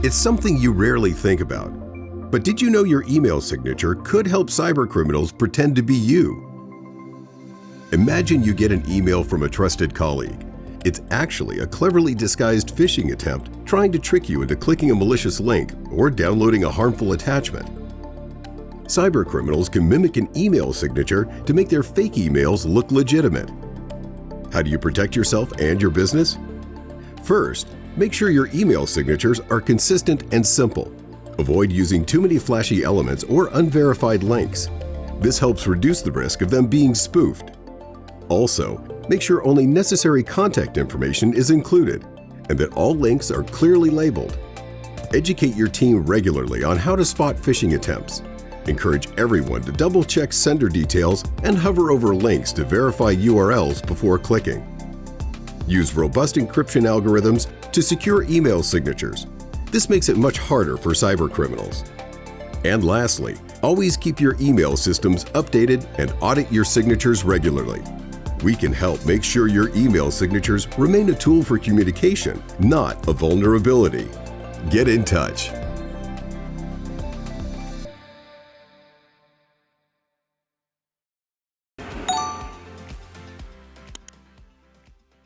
It's something you rarely think about. But did you know your email signature could help cybercriminals pretend to be you? Imagine you get an email from a trusted colleague. It's actually a cleverly disguised phishing attempt trying to trick you into clicking a malicious link or downloading a harmful attachment. Cybercriminals can mimic an email signature to make their fake emails look legitimate. How do you protect yourself and your business? First, make sure your email signatures are consistent and simple. Avoid using too many flashy elements or unverified links. This helps reduce the risk of them being spoofed. Also, make sure only necessary contact information is included and that all links are clearly labeled. Educate your team regularly on how to spot phishing attempts. Encourage everyone to double-check sender details and hover over links to verify URLs before clicking. Use robust encryption algorithms to secure email signatures. This makes it much harder for cybercriminals. And lastly, always keep your email systems updated and audit your signatures regularly. We can help make sure your email signatures remain a tool for communication, not a vulnerability. Get in touch.